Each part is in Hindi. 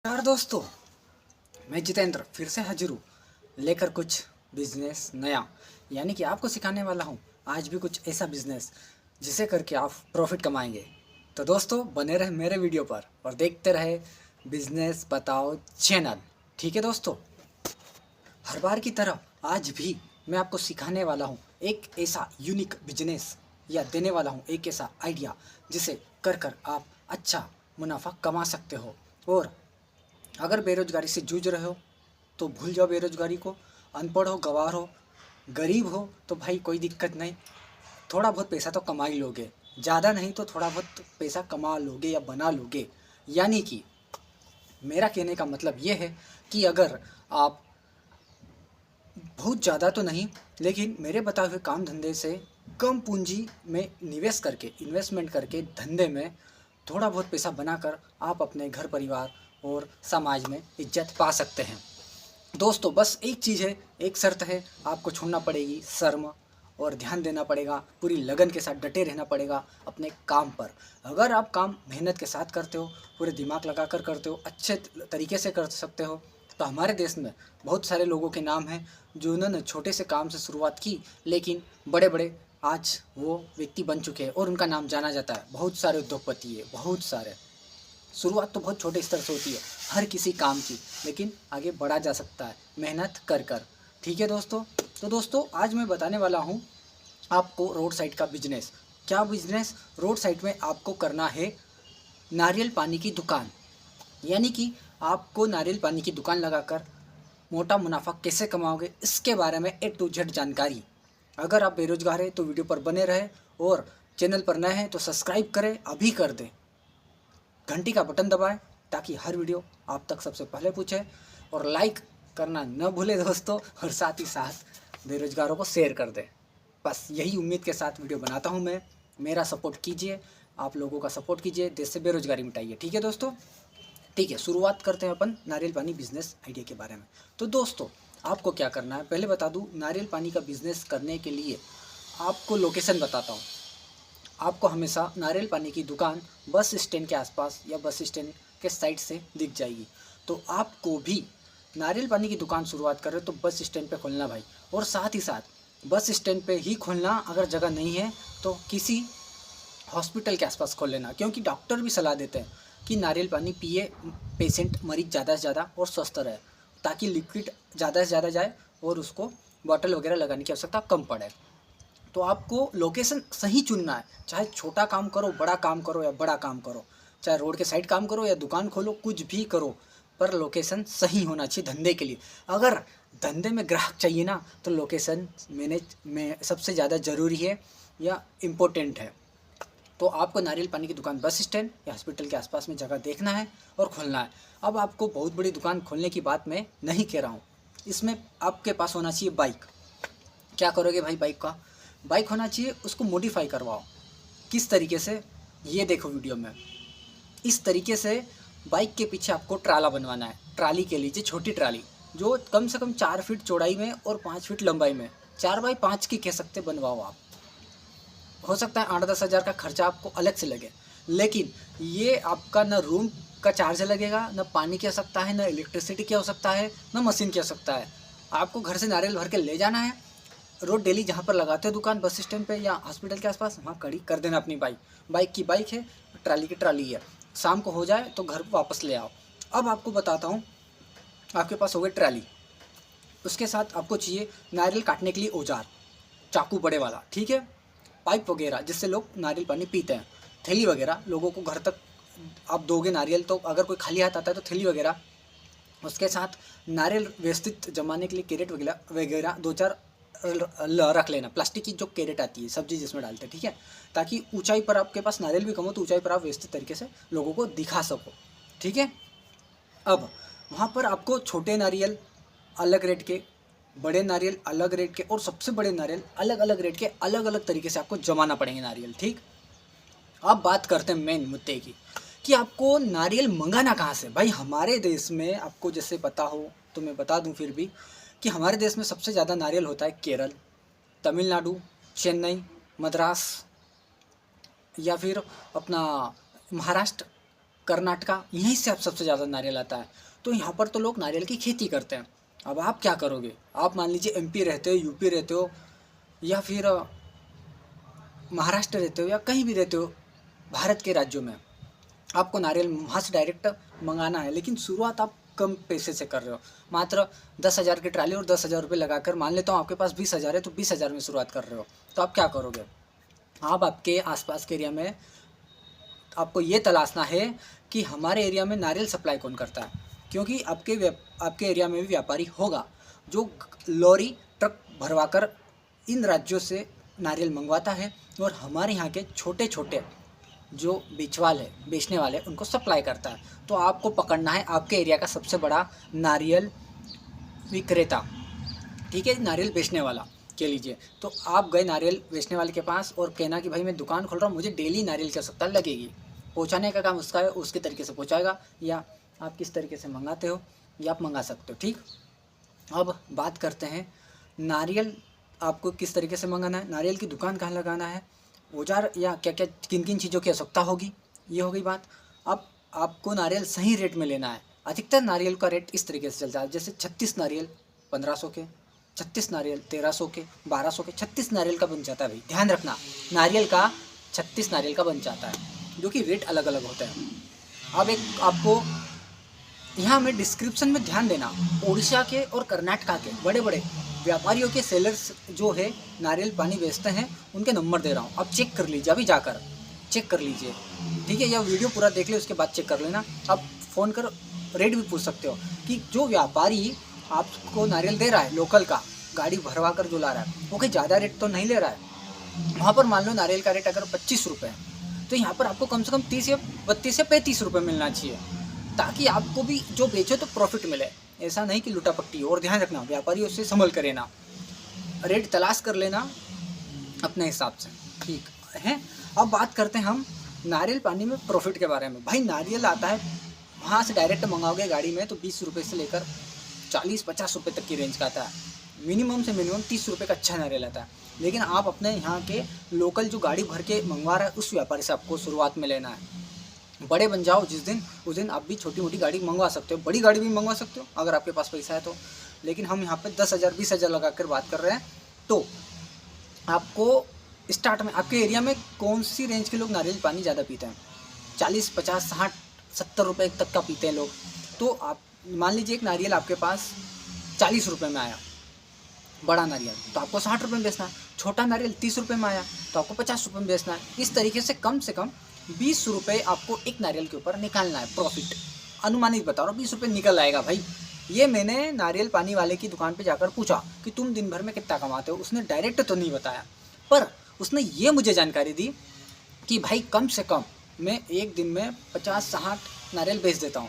यार दोस्तों, मैं जितेंद्र फिर से हाजिर हूँ लेकर कुछ बिजनेस नया। यानी कि आपको सिखाने वाला हूँ आज भी कुछ ऐसा बिजनेस जिसे करके आप प्रॉफिट कमाएंगे। तो दोस्तों बने रहे मेरे वीडियो पर और देखते रहे बिजनेस बताओ चैनल। ठीक है दोस्तों, हर बार की तरह आज भी मैं आपको सिखाने वाला हूँ एक ऐसा यूनिक बिजनेस या देने वाला हूँ एक ऐसा आइडिया जिसे कर कर आप अच्छा मुनाफा कमा सकते हो। और अगर बेरोजगारी से जूझ रहे हो तो भूल जाओ बेरोजगारी को। अनपढ़ हो, गवार हो, गरीब हो तो भाई कोई दिक्कत नहीं, थोड़ा बहुत पैसा तो कमा ही लोगे। ज़्यादा नहीं तो थोड़ा बहुत पैसा कमा लोगे या बना लोगे। यानी कि मेरा कहने का मतलब ये है कि अगर आप बहुत ज़्यादा तो नहीं लेकिन मेरे बताए हुए काम धंधे से कम पूंजी में निवेश करके इन्वेस्टमेंट करके धंधे में थोड़ा बहुत पैसा बनाकर आप अपने घर परिवार और समाज में इज्जत पा सकते हैं। दोस्तों बस एक चीज़ है, एक शर्त है, आपको छोड़ना पड़ेगी शर्म और ध्यान देना पड़ेगा, पूरी लगन के साथ डटे रहना पड़ेगा अपने काम पर। अगर आप काम मेहनत के साथ करते हो, पूरे दिमाग लगा कर करते हो, अच्छे तरीके से कर सकते हो, तो हमारे देश में बहुत सारे लोगों के नाम हैं जो उन्होंने छोटे से काम से शुरुआत की लेकिन बड़े बड़े आज वो व्यक्ति बन चुके हैं और उनका नाम जाना जाता है। बहुत सारे उद्योगपति है, बहुत सारे। शुरुआत तो बहुत छोटे स्तर से होती है हर किसी काम की, लेकिन आगे बढ़ा जा सकता है मेहनत कर कर। ठीक है दोस्तों, तो दोस्तों आज मैं बताने वाला हूँ आपको रोड साइड का बिजनेस। क्या बिजनेस? रोड साइड में आपको करना है नारियल पानी की दुकान। यानी कि आपको नारियल पानी की दुकान लगाकर मोटा मुनाफा कैसे कमाओगे इसके बारे में ए टू जेड जानकारी। अगर आप बेरोजगार हैं तो वीडियो पर बने रहें और चैनल पर नए हैं तो सब्सक्राइब करें, अभी कर दें, घंटी का बटन दबाएं ताकि हर वीडियो आप तक सबसे पहले पूछे। और लाइक करना न भूलें दोस्तों, और साथ ही साथ बेरोजगारों को शेयर कर दें। बस यही उम्मीद के साथ वीडियो बनाता हूं मैं। मेरा सपोर्ट कीजिए, आप लोगों का सपोर्ट कीजिए, देश से बेरोजगारी मिटाइए। ठीक है दोस्तों, ठीक है, शुरुआत करते हैं अपन नारियल पानी बिजनेस आइडिया के बारे में। तो दोस्तों आपको क्या करना है पहले बता दूं। नारियल पानी का बिजनेस करने के लिए आपको लोकेशन बताता हूँ। आपको हमेशा नारियल पानी की दुकान बस स्टैंड के आसपास या बस स्टैंड के साइड से दिख जाएगी। तो आपको भी नारियल पानी की दुकान शुरुआत कर रहे हो तो बस स्टैंड पे खोलना भाई। और साथ ही साथ बस स्टैंड पे ही खोलना, अगर जगह नहीं है तो किसी हॉस्पिटल के आसपास खोल लेना, क्योंकि डॉक्टर भी सलाह देते हैं कि नारियल पानी पिए पेशेंट मरीज ज़्यादा से ज़्यादा और स्वस्थ रहे, ताकि लिक्विड ज़्यादा से ज़्यादा जाए और उसको बॉटल वगैरह लगाने की आवश्यकता कम पड़े। तो आपको लोकेशन सही चुनना है, चाहे छोटा काम करो, बड़ा काम करो या बड़ा काम करो, चाहे रोड के साइड काम करो या दुकान खोलो, कुछ भी करो, पर लोकेशन सही होना चाहिए धंधे के लिए। अगर धंधे में ग्राहक चाहिए ना तो लोकेशन मैनेज में सबसे ज़्यादा ज़रूरी है या इम्पोर्टेंट है। तो आपको नारियल पानी की दुकान बस स्टैंड या हॉस्पिटल के आसपास में जगह देखना है और खोलना है। अब आपको बहुत बड़ी दुकान खोलने की बात मैं नहीं कह रहा हूँ, इसमें आपके पास होना चाहिए बाइक। क्या करोगे भाई? बाइक होना चाहिए, उसको मॉडिफाई करवाओ। किस तरीके से ये देखो वीडियो में। इस तरीके से बाइक के पीछे आपको ट्राला बनवाना है। ट्राली के लीजिए छोटी ट्राली जो कम से कम 4 फीट चौड़ाई में और 5 फीट लंबाई में, 4x5 की कह सकते बनवाओ आप। हो सकता है 8-10 हज़ार का खर्चा आपको अलग से लगे, लेकिन ये आपका न रूम का चार्ज लगेगा, न पानी की आवश्यकता है, न इलेक्ट्रिसिटी की आवश्यकता है, न मशीन की आवश्यकता है। आपको घर से नारियल भर के ले जाना है, रोड डेली जहाँ पर लगाते हो दुकान बस स्टैंड पे या हॉस्पिटल के आसपास, वहाँ खड़ी कर देना अपनी बाइक। बाइक की बाइक है, ट्राली की ट्राली है। शाम को हो जाए तो घर वापस ले आओ। अब आपको बताता हूँ, आपके पास हो गई ट्राली, उसके साथ आपको चाहिए नारियल काटने के लिए औजार, चाकू बड़े वाला, ठीक है, पाइप वगैरह जिससे लोग नारियल पानी पीते हैं, थैली वगैरह लोगों को घर तक आप दोगे नारियल, तो अगर कोई खाली हाथ आता है तो थैली वगैरह। उसके साथ नारियल व्यवस्थित जमाने के लिए कैरेट वगैरह वगैरह 2-4 रख लेना, प्लास्टिक की जो कैरेट आती है सब्जी जिसमें डालते हैं, ठीक है, ताकि ऊंचाई पर आपके पास नारियल भी कम हो तो ऊंचाई पर आप व्यवस्थित तरीके से लोगों को दिखा सको। ठीक है, अब वहाँ पर आपको छोटे नारियल अलग रेट के, बड़े नारियल अलग रेट के और सबसे बड़े नारियल अलग अलग रेट के, अलग अलग तरीके से आपको जमाना पड़ेंगे नारियल। ठीक, अब बात करते हैं मेन मुद्दे की कि आपको नारियल मंगाना कहाँ से। भाई हमारे देश में आपको जैसे पता हो तो मैं बता दूं फिर भी कि हमारे देश में सबसे ज़्यादा नारियल होता है केरल, तमिलनाडु, चेन्नई, मद्रास या फिर अपना महाराष्ट्र, कर्नाटका, यहीं से अब सबसे ज़्यादा नारियल आता है। तो यहाँ पर तो लोग नारियल की खेती करते हैं। अब आप क्या करोगे? आप मान लीजिए एमपी रहते हो, यूपी रहते हो, या फिर महाराष्ट्र रहते हो, या कहीं भी रहते हो भारत के राज्यों में, आपको नारियल वहाँ से डायरेक्ट मंगाना है, लेकिन शुरुआत आप कम पैसे से कर रहे हो। मात्र 10,000 की ट्राली और 10,000 रुपये लगाकर, मान लेता हूँ आपके पास 20,000 है, तो 20,000 में शुरुआत कर रहे हो। तो आप क्या करोगे? आप आपके आसपास के एरिया में आपको ये तलाशना है कि हमारे एरिया में नारियल सप्लाई कौन करता है, क्योंकि आपके एरिया में भी व्यापारी होगा जो लॉरी ट्रक भरवाकर इन राज्यों से नारियल मंगवाता है और हमारे यहाँ के छोटे छोटे जो बेचने वाले उनको सप्लाई करता है। तो आपको पकड़ना है आपके एरिया का सबसे बड़ा नारियल विक्रेता, ठीक है, नारियल बेचने वाला कह लीजिए। तो आप गए नारियल बेचने वाले के पास और कहना कि भाई मैं दुकान खोल रहा हूँ, मुझे डेली नारियल की आवश्यकता लगेगी। पहुँचाने का काम उसका है, उसके तरीके से पहुँचाएगा, या आप किस तरीके से मंगाते हो या आप मंगा सकते हो। ठीक, अब बात करते हैं नारियल आपको किस तरीके से मंगाना है, नारियल की दुकान कहाँ लगाना है, औजार या क्या क्या किन किन चीज़ों की आवश्यकता होगी, ये हो गई बात। अब आपको नारियल सही रेट में लेना है। अधिकतर नारियल का रेट इस तरीके से चलता है, जैसे 36 नारियल 1500 के, 36 नारियल 1300 के, 1200 के, 36 नारियल का बन जाता है। भाई ध्यान रखना, नारियल का 36 नारियल का बन जाता है, जो कि रेट अलग अलग होता है। अब एक आपको यहाँ में डिस्क्रिप्शन में ध्यान देना, उड़ीसा के और कर्नाटका के बड़े बड़े व्यापारियों के सेलर्स जो है नारियल पानी बेचते हैं, उनके नंबर दे रहा हूँ, आप चेक कर लीजिए, अभी जाकर चेक कर लीजिए, ठीक है, या वीडियो पूरा देख ले उसके बाद चेक कर लेना। आप फ़ोन कर रेट भी पूछ सकते हो कि जो व्यापारी आपको नारियल दे रहा है लोकल का, गाड़ी भरवा कर जो ला रहा है, वो कहीं ज़्यादा रेट तो नहीं ले रहा है। वहाँ पर मान लो नारियल का रेट अगर 25 रुपये है, तो यहाँ पर आपको कम से कम 30 या 32 या 35 रुपये मिलना चाहिए, ताकि आपको भी जो बेचो तो प्रॉफिट मिले, ऐसा नहीं कि लुटापट्टी हो। और ध्यान रखना, व्यापारियों से संभल कर लेना, रेट तलाश कर लेना अपने हिसाब से, ठीक है। अब बात करते हैं हम नारियल पानी में प्रॉफिट के बारे में। भाई नारियल आता है वहाँ से डायरेक्ट मंगाओगे गाड़ी में, तो 20 रुपये से लेकर 40-50 रुपये तक की रेंज का आता है। मिनिमम से मिनिमम 30 रुपये का अच्छा नारियल आता है। लेकिन आप अपने यहाँ के लोकल जो गाड़ी भर के मंगवा रहा है, उस व्यापारी से आपको शुरुआत में लेना है। बड़े बन जाओ उस दिन आप भी छोटी मोटी गाड़ी मंगवा सकते हो, बड़ी गाड़ी भी मंगवा सकते हो अगर आपके पास पैसा है तो। लेकिन हम यहाँ पे 10,000 20,000 लगा कर बात कर रहे हैं। तो आपको स्टार्ट में आपके एरिया में कौन सी रेंज के लोग नारियल पानी ज़्यादा पीते हैं? 40, 50, 60, 70 रुपये तक का पीते हैं लोग। तो आप मान लीजिए एक नारियल आपके पास 40 रुपये में आया, बड़ा नारियल, तो आपको 60 रुपये में बेचना है। छोटा नारियल 30 रुपये में आया, तो आपको 50 रुपये में बेचना है। इस तरीके से कम 20 रुपये आपको एक नारियल के ऊपर निकालना है प्रॉफिट। अनुमानित बता रहा हूँ, 20 रुपये निकल आएगा भाई। ये मैंने नारियल पानी वाले की दुकान पे जाकर पूछा कि तुम दिन भर में कितना कमाते हो। उसने डायरेक्ट तो नहीं बताया, पर उसने ये मुझे जानकारी दी कि भाई कम से कम मैं एक दिन में 50-60 नारियल बेच देता हूँ।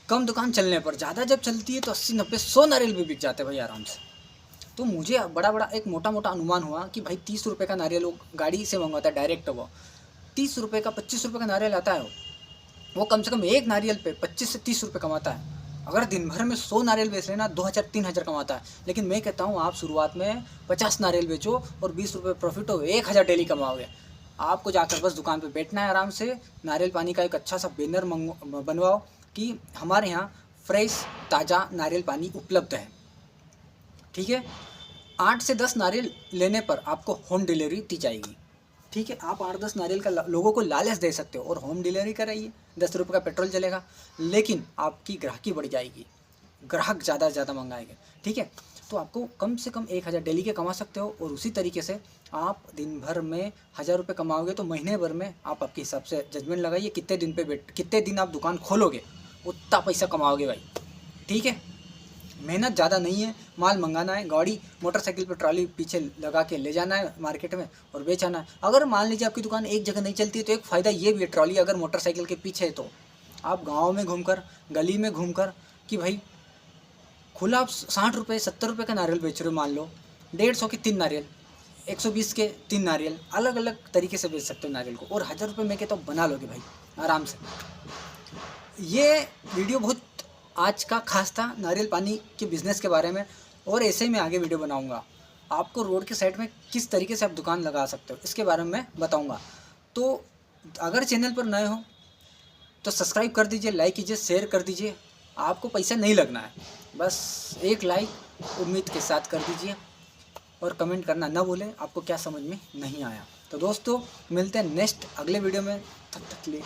कम दुकान चलने पर, ज़्यादा जब चलती है तो 80-90-100 नारियल भी बिक जाते हैं भाई आराम से। तो मुझे बड़ा एक मोटा अनुमान हुआ कि भाई 30 रुपये का नारियल लोग गाड़ी से मंगवाता है डायरेक्ट, वो 30 रुपये का 25 रुपये का नारियल आता है, वो कम से कम एक नारियल पे 25 से 30 रुपये कमाता है। अगर दिन भर में 100 नारियल बेच लेना 2,000-3,000 कमाता है। लेकिन मैं कहता हूँ आप शुरुआत में 50 नारियल बेचो और 20 रुपये प्रॉफिट हो, 1,000 डेली कमाओगे। आपको जाकर बस दुकान पे बैठना है आराम से, नारियल पानी का एक अच्छा सा बैनर बनवाओ कि हमारे यहाँ फ्रेश ताज़ा नारियल पानी उपलब्ध है, ठीक है। 8 से 10 नारियल लेने पर आपको होम डिलीवरी दी जाएगी, ठीक है। आप 8-10 नारियल का लोगों को लालच दे सकते हो और होम डिलीवरी कराइए, 10 रुपये का पेट्रोल चलेगा, लेकिन आपकी ग्राहकी बढ़ जाएगी, ग्राहक ज़्यादा से ज़्यादा मंगाएंगे, ठीक है। तो आपको कम से कम 1,000 डेली के कमा सकते हो। और उसी तरीके से आप दिन भर में 1,000 रुपये कमाओगे तो महीने भर में आप आपके हिसाब से जजमेंट लगाइए कितने दिन आप दुकान खोलोगे, उतना पैसा कमाओगे भाई, ठीक है। मेहनत ज़्यादा नहीं है, माल मंगाना है, गाड़ी मोटरसाइकिल पर ट्रॉली पीछे लगा के ले जाना है मार्केट में और बेचाना है। अगर मान लीजिए आपकी दुकान एक जगह नहीं चलती है तो एक फ़ायदा ये भी है, ट्रॉली अगर मोटरसाइकिल के पीछे है तो आप गाँव में घूमकर, गली में घूमकर कि भाई खुला आप 60 रुपये 70 रुपये का नारियल बेच रहे हो, मान लो 150 के 3 नारियल, 120 के 3 नारियल, अलग अलग तरीके से बेच सकते हो नारियल को, और 1,000 रुपये में के तो बना लोगे भाई आराम से। ये वीडियो बहुत आज का खास था नारियल पानी के बिज़नेस के बारे में, और ऐसे ही मैं आगे वीडियो बनाऊंगा। आपको रोड के साइड में किस तरीके से आप दुकान लगा सकते हो इसके बारे में बताऊंगा। तो अगर चैनल पर नए हो तो सब्सक्राइब कर दीजिए, लाइक कीजिए, शेयर कर दीजिए। आपको पैसा नहीं लगना है, बस एक लाइक उम्मीद के साथ कर दीजिए और कमेंट करना ना भूलें आपको क्या समझ में नहीं आया। तो दोस्तों मिलते हैं नेक्स्ट अगले वीडियो में, तब तक के लिए